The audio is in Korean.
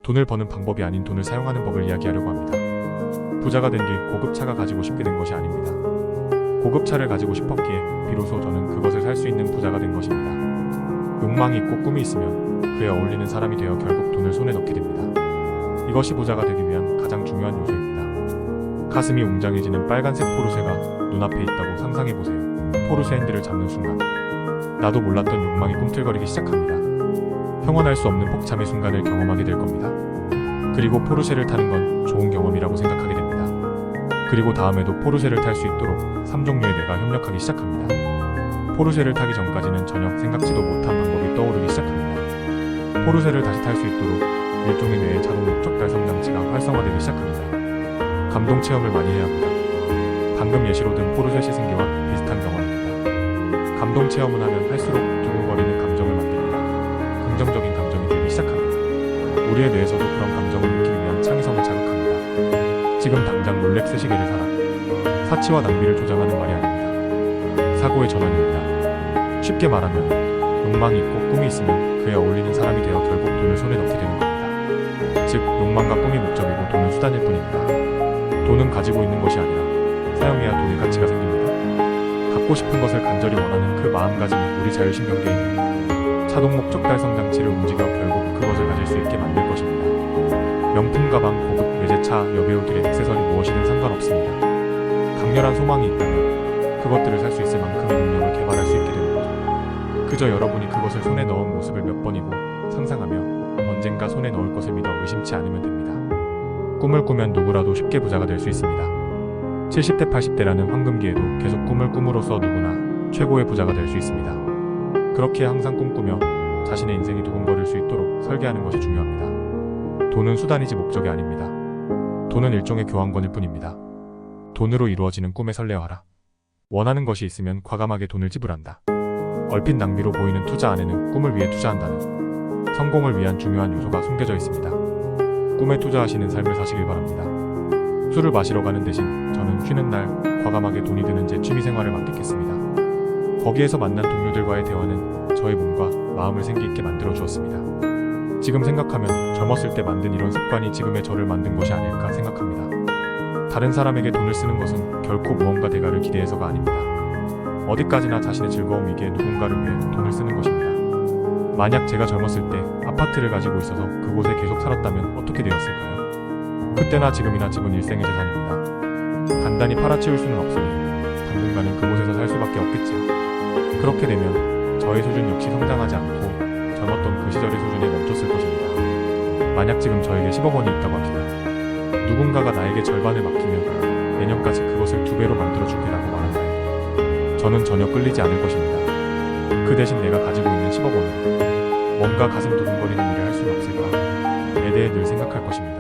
돈을 버는 방법이 아닌 돈을 사용하는 법을 이야기하려고 합니다. 부자가 된 길 고급차가 가지고 싶게 된 것이 아닙니다. 고급차를 가지고 싶었기에 비로소 저는 그것을 살 수 있는 부자가 된 것입니다. 욕망이 있고 꿈이 있으면 그에 어울리는 사람이 되어 결국 돈을 손에 넣게 됩니다. 이것이 부자가 되기 위한 가장 중요한 요소입니다. 가슴이 웅장해지는 빨간색 포르쉐가 눈앞에 있다고 상상해보세요. 포르쉐 핸들을 잡는 순간 나도 몰랐던 욕망이 꿈틀거리기 시작합니다. 형언할 수 없는 벅참의 순간을 경험하게 될 겁니다. 그리고 포르쉐를 타는 건 좋은 경험이라고 생각하게 됩니다. 그리고 다음에도 포르쉐를 탈 수 있도록 3종류의 뇌가 협력하기 시작합니다. 포르쉐를 타기 전까지는 전혀 생각지도 못한 방법이 떠오르기 시작합니다. 포르쉐를 다시 탈 수 있도록 일종의 뇌의 자동 목적 달성 장치가 활성화되기 시작합니다. 감동 체험을 많이 해야 합니다. 방금 예시로 든 포르쉐 시승기와 비슷한 경험입니다. 감동 체험을 하면 할수록 두근거리는 감정을 만듭니다. 긍정적인 감정이 되기 시작합니다. 우리의 뇌에서도 그런 감정을 느끼기 위한 창의성을 자극합니다. 지금 당장 롤렉스 시계를 사라. 사치와 낭비를 조장하는 말이 아닙니다. 사고의 전환입니다. 쉽게 말하면 욕망이 있고 꿈이 있으면 그에 어울리는 사람이 되어 결국 돈을 손에 넣게 되는 겁니다. 즉 욕망과 꿈이 목적이고 돈은 수단일 뿐입니다. 돈은 가지고 있는 것이 아니라 사용해야 돈의 가치가 생깁니다. 갖고 싶은 것을 간절히 원하는 그 마음가짐이 우리 자율신경계입니다. 자동 목적 달성 장치를 움직여 결국 그것을 가질 수 있게 만들 것입니다. 명품 가방, 고급 외제차, 여배우들의 액세서리 무엇이든 상관없습니다. 강렬한 소망이 있다면 그것들을 살 수 있을 만큼의 능력을 개발할 수 있게 되는 거죠. 그저 여러분이 그것을 손에 넣은 모습을 몇 번이고 상상하며 언젠가 손에 넣을 것을 믿어 의심치 않으면 됩니다. 꿈을 꾸면 누구라도 쉽게 부자가 될 수 있습니다. 70대 80대라는 황금기에도 계속 꿈을 꿈으로써 누구나 최고의 부자가 될 수 있습니다. 그렇게 항상 꿈꾸며 자신의 인생이 두근거릴 수 있도록 설계하는 것이 중요합니다. 돈은 수단이지 목적이 아닙니다. 돈은 일종의 교환권일 뿐입니다. 돈으로 이루어지는 꿈에 설레어하라. 원하는 것이 있으면 과감하게 돈을 지불한다. 얼핏 낭비로 보이는 투자 안에는 꿈을 위해 투자한다는 성공을 위한 중요한 요소가 숨겨져 있습니다. 꿈에 투자하시는 삶을 사시길 바랍니다. 술을 마시러 가는 대신 저는 쉬는 날 과감하게 돈이 드는 제 취미생활을 만끽했습니다. 거기에서 만난 동료들과의 대화는 저의 몸과 마음을 생기 있게 만들어 주었습니다. 지금 생각하면 젊었을 때 만든 이런 습관이 지금의 저를 만든 것이 아닐까 생각합니다. 다른 사람에게 돈을 쓰는 것은 결코 무언가 대가를 기대해서가 아닙니다. 어디까지나 자신의 즐거움이기에 누군가를 위해 돈을 쓰는 것입니다. 만약 제가 젊었을 때 아파트를 가지고 있어서 그곳에 계속 살았다면 어떻게 되었을까요? 그때나 지금이나 집은 일생의 재산입니다. 간단히 팔아치울 수는 없으니 당분간은 그곳에서 살 수밖에 없겠지요. 그렇게 되면 저의 수준 역시 성장하지 않고 젊었던 그 시절의 수준에 멈췄을 것입니다. 만약 지금 저에게 10억 원이 있다고 합시다. 누군가가 나에게 절반을 맡기면 내년까지 그것을 2배로 만들어주겠다고 말한다면 저는 전혀 끌리지 않을 것입니다. 그 대신 내가 가지고 있는 10억 원으로 뭔가 가슴 두근거리는 일을 할 수는 없을까? 에 대해 늘 생각할 것입니다.